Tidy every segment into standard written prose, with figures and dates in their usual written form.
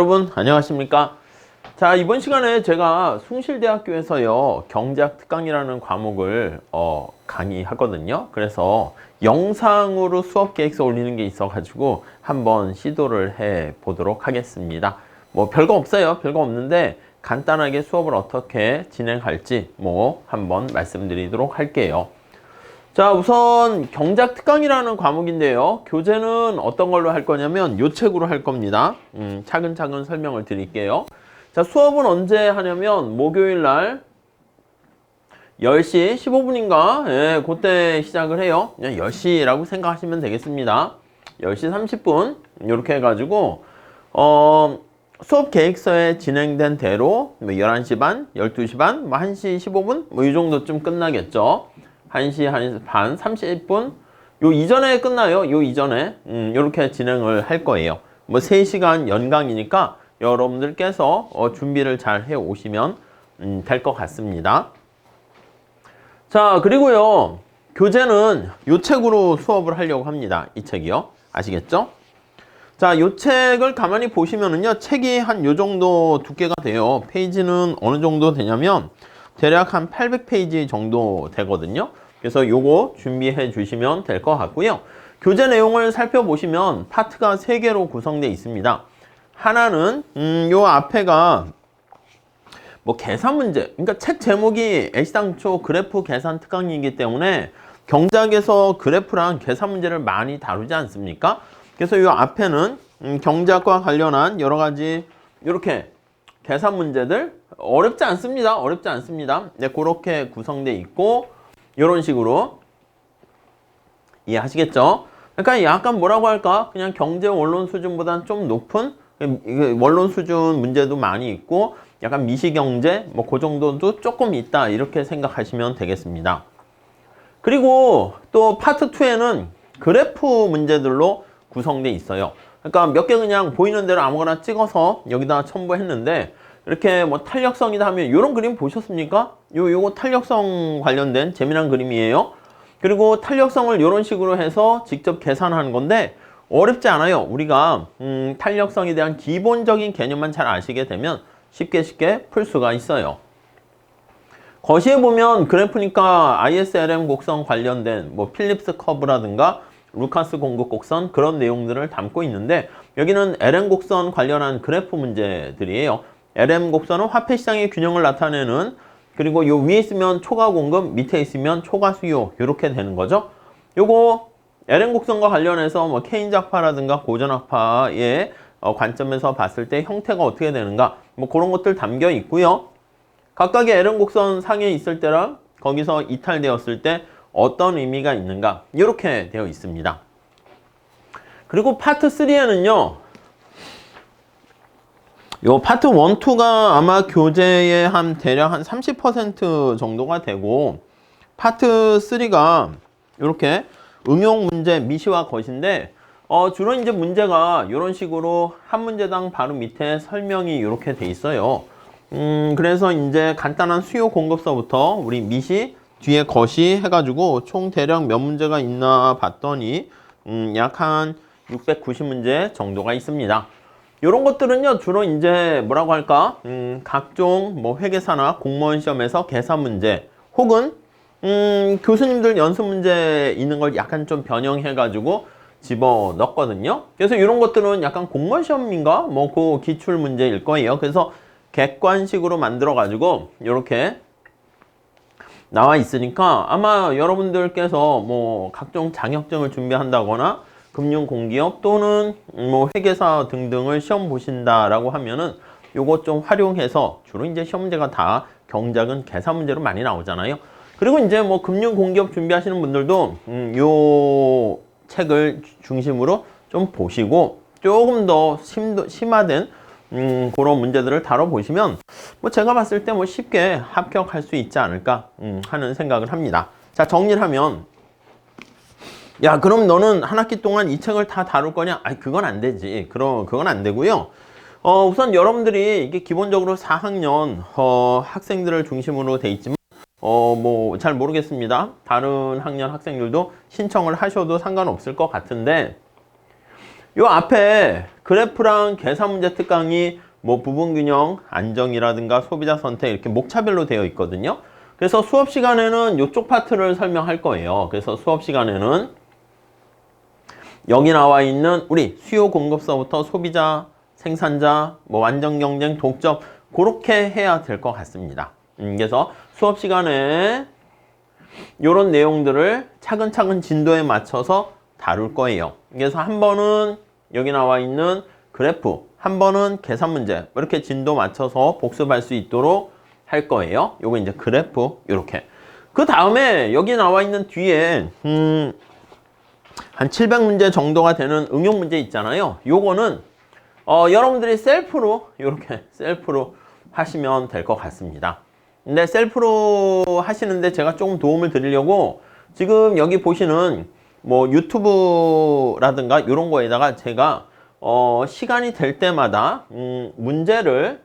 여러분 안녕하십니까? 자, 이번 시간에 제가 숭실대학교에서요 경제학 특강이라는 과목을 강의하거든요. 그래서 영상으로 수업 계획서 올리는 게 있어 가지고 한번 시도를 해 보도록 하겠습니다. 뭐 별거 없어요. 별거 없는데 간단하게 수업을 어떻게 진행할지 한번 말씀드리도록 할게요. 자, 우선 경제학 특강이라는 과목인데요. 교재는 어떤 걸로 할 거냐면 요 책으로 할 겁니다. 차근차근 설명을 드릴게요. 자, 수업은 언제 하냐면 목요일 날 10시 15분인가? 예, 그때 시작을 해요. 그냥 10시라고 생각하시면 되겠습니다. 10시 30분 이렇게 해가지고 수업 계획서에 진행된 대로 11시 반, 12시 반, 1시 15분 이 정도쯤 끝나겠죠. 1시 반 30분 요 이전에 끝나요. 요 이전에 요렇게 진행을 할 거예요. 3시간 연강이니까 여러분들께서 준비를 잘 해 오시면 될 것 같습니다. 자, 그리고요 교재는 요 책으로 수업을 하려고 합니다. 이 책이요. 아시겠죠? 자, 요 책을 가만히 보시면은요 책이 한 요 정도 두께가 돼요. 페이지는 어느 정도 되냐면 대략 한 800페이지 정도 되거든요. 그래서 요거 준비해 주시면 될 것 같고요. 교재 내용을 살펴보시면 파트가 3개로 구성되어 있습니다. 하나는 요 앞에가 계산 문제, 그러니까 책 제목이 애시당초 그래프 계산 특강이기 때문에 경제학에서 그래프랑 계산 문제를 많이 다루지 않습니까? 그래서 요 앞에는 경제학과 관련한 여러 가지 이렇게 계산 문제들 어렵지 않습니다. 어렵지 않습니다. 네, 그렇게 구성되어 있고 이런 식으로 이해하시겠죠? 그러니까 약간 뭐라고 할까? 그냥 경제 원론 수준보다는 좀 높은 원론 수준 문제도 많이 있고 약간 미시경제 그 정도도 조금 있다 이렇게 생각하시면 되겠습니다. 그리고 또 파트 2에는 그래프 문제들로 구성되어 있어요. 그러니까 몇 개 그냥 보이는 대로 아무거나 찍어서 여기다 첨부했는데 이렇게 탄력성이다 하면 이런 그림 보셨습니까? 요거 탄력성 관련된 재미난 그림이에요. 그리고 탄력성을 이런 식으로 해서 직접 계산하는 건데 어렵지 않아요. 우리가 탄력성에 대한 기본적인 개념만 잘 아시게 되면 쉽게 풀 수가 있어요. 거시에 보면 그래프니까 ISLM 곡선 관련된 필립스 커브라든가 루카스 공급 곡선 그런 내용들을 담고 있는데 여기는 LM 곡선 관련한 그래프 문제들이에요. LM 곡선은 화폐 시장의 균형을 나타내는, 그리고 요 위에 있으면 초과 공급, 밑에 있으면 초과 수요 이렇게 되는 거죠. 요거 LM 곡선과 관련해서 케인작파라든가 고전학파의 관점에서 봤을 때 형태가 어떻게 되는가 그런 것들 담겨 있고요. 각각의 LM 곡선 상에 있을 때랑 거기서 이탈되었을 때 어떤 의미가 있는가 이렇게 되어 있습니다. 그리고 파트 3에는요 요 파트 1, 2가 아마 교재의 대략 한 30% 정도가 되고 파트 3가 이렇게 응용 문제 미시와 것인데 주로 이제 문제가 이런 식으로 한 문제당 바로 밑에 설명이 이렇게 돼 있어요. 그래서 이제 간단한 수요 공급서부터 우리 미시 뒤에 것이 해가지고 총 대략 몇 문제가 있나 봤더니 약 한 690문제 정도가 있습니다. 이런 것들은요 주로 이제 뭐라고 할까 각종 회계사나 공무원 시험에서 계산 문제 혹은 교수님들 연습 문제 있는 걸 약간 좀 변형해 가지고 집어 넣었거든요. 그래서 이런 것들은 약간 공무원 시험인가 그 기출 문제일 거예요. 그래서 객관식으로 만들어 가지고 이렇게 나와 있으니까 아마 여러분들께서 각종 자격증을 준비한다거나 금융공기업 또는 회계사 등등을 시험 보신다라고 하면은 요거 좀 활용해서 주로 이제 시험 문제가 다 경작은 계산 문제로 많이 나오잖아요. 그리고 이제 금융공기업 준비하시는 분들도 요 책을 중심으로 좀 보시고 조금 더 심화된 그런 문제들을 다뤄보시면 제가 봤을 때 쉽게 합격할 수 있지 않을까 하는 생각을 합니다. 자, 정리를 하면 야, 그럼 너는 한 학기 동안 이 책을 다 다룰 거냐? 아니, 그건 안 되지. 그건 안 되고요. 우선 여러분들이 이게 기본적으로 4학년 학생들을 중심으로 돼 있지만 잘 모르겠습니다. 다른 학년 학생들도 신청을 하셔도 상관없을 것 같은데 요 앞에 그래프랑 계산 문제 특강이 뭐 부분균형, 안정이라든가 소비자 선택 이렇게 목차별로 되어 있거든요. 그래서 수업 시간에는 이쪽 파트를 설명할 거예요. 그래서 수업 시간에는 여기 나와 있는 우리 수요 공급서부터 소비자, 생산자, 뭐 완전 경쟁, 독점 그렇게 해야 될 것 같습니다. 그래서 수업 시간에 이런 내용들을 차근차근 진도에 맞춰서 다룰 거예요. 그래서 한 번은 여기 나와 있는 그래프, 한 번은 계산 문제 이렇게 진도 맞춰서 복습할 수 있도록 할 거예요. 요거 이제 그래프 이렇게. 그 다음에 여기 나와 있는 뒤에 한 700문제 정도가 되는 응용 문제 있잖아요. 요거는 여러분들이 셀프로 이렇게 셀프로 하시면 될 것 같습니다. 근데 셀프로 하시는데 제가 조금 도움을 드리려고 지금 여기 보시는 뭐 유튜브라든가 이런 거에다가 제가 시간이 될 때마다 문제를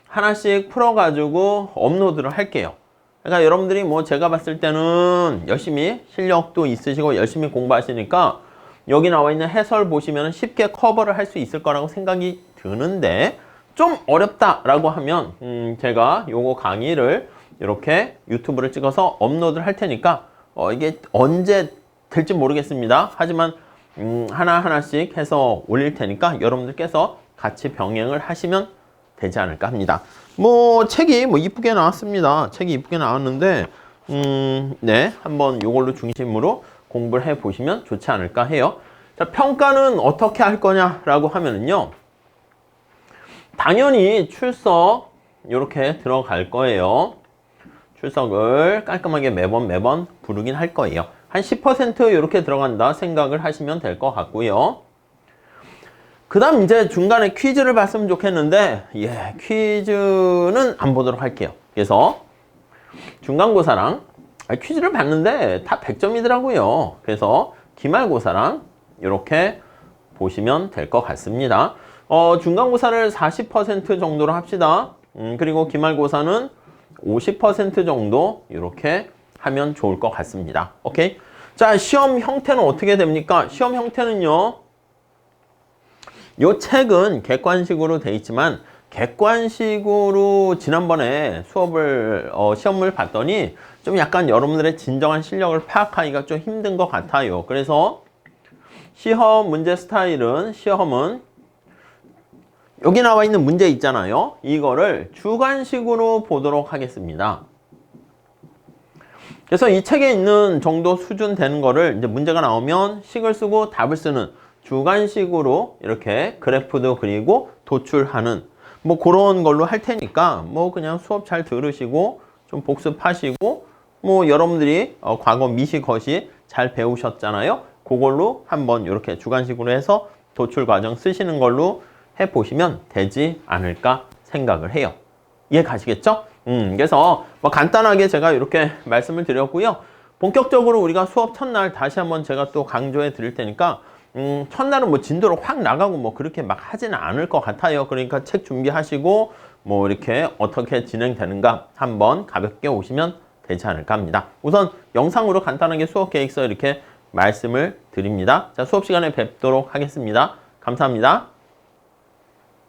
하나씩 풀어가지고 업로드를 할게요. 그러니까 여러분들이 뭐 제가 봤을 때는 열심히 실력도 있으시고 열심히 공부하시니까 여기 나와 있는 해설 보시면 쉽게 커버를 할 수 있을 거라고 생각이 드는데 좀 어렵다라고 하면 제가 요거 강의를 이렇게 유튜브를 찍어서 업로드를 할 테니까 이게 언제 될지 모르겠습니다. 하지만 하나하나씩 해서 올릴 테니까 여러분들께서 같이 병행을 하시면 되지 않을까 합니다. 뭐 책이 뭐 이쁘게 나왔습니다. 책이 이쁘게 나왔는데 네, 한번 요걸로 중심으로 공부를 해 보시면 좋지 않을까 해요. 자, 평가는 어떻게 할 거냐라고 하면은요. 당연히 출석 이렇게 들어갈 거예요. 출석을 깔끔하게 매번 부르긴 할 거예요. 한 10% 이렇게 들어간다 생각을 하시면 될 것 같고요. 그 다음 이제 중간에 퀴즈를 봤으면 좋겠는데 퀴즈는 안 보도록 할게요. 그래서 중간고사랑 퀴즈를 봤는데 다 100점이더라고요. 그래서 기말고사랑 이렇게 보시면 될 것 같습니다. 중간고사를 40% 정도로 합시다. 그리고 기말고사는 50% 정도 이렇게 하면 좋을 것 같습니다. 오케이? 자, 시험 형태는 어떻게 됩니까? 시험 형태는요. 요 책은 객관식으로 돼 있지만 객관식으로 지난번에 시험을 봤더니 좀 약간 여러분들의 진정한 실력을 파악하기가 좀 힘든 것 같아요. 그래서 시험 문제 스타일은 시험은 여기 나와 있는 문제 있잖아요. 이거를 주관식으로 보도록 하겠습니다. 그래서 이 책에 있는 정도 수준 되는 거를 이제 문제가 나오면 식을 쓰고 답을 쓰는 주관식으로 이렇게 그래프도 그리고 도출하는 뭐 그런 걸로 할 테니까 뭐 그냥 수업 잘 들으시고 좀 복습하시고 뭐 여러분들이 과거 미시 거시 잘 배우셨잖아요. 그걸로 한번 이렇게 주관식으로 해서 도출 과정 쓰시는 걸로 해보시면 되지 않을까 생각을 해요. 이해 가시겠죠? 그래서 뭐 간단하게 제가 이렇게 말씀을 드렸고요. 본격적으로 우리가 수업 첫날 다시 한번 제가 또 강조해 드릴 테니까 첫날은 뭐 진도로 확 나가고 뭐 그렇게 막 하지는 않을 것 같아요. 그러니까 책 준비하시고 뭐 이렇게 어떻게 진행되는가 한번 가볍게 오시면 되지 않을까 합니다. 우선 영상으로 간단하게 수업 계획서 이렇게 말씀을 드립니다. 자, 수업 시간에 뵙도록 하겠습니다. 감사합니다.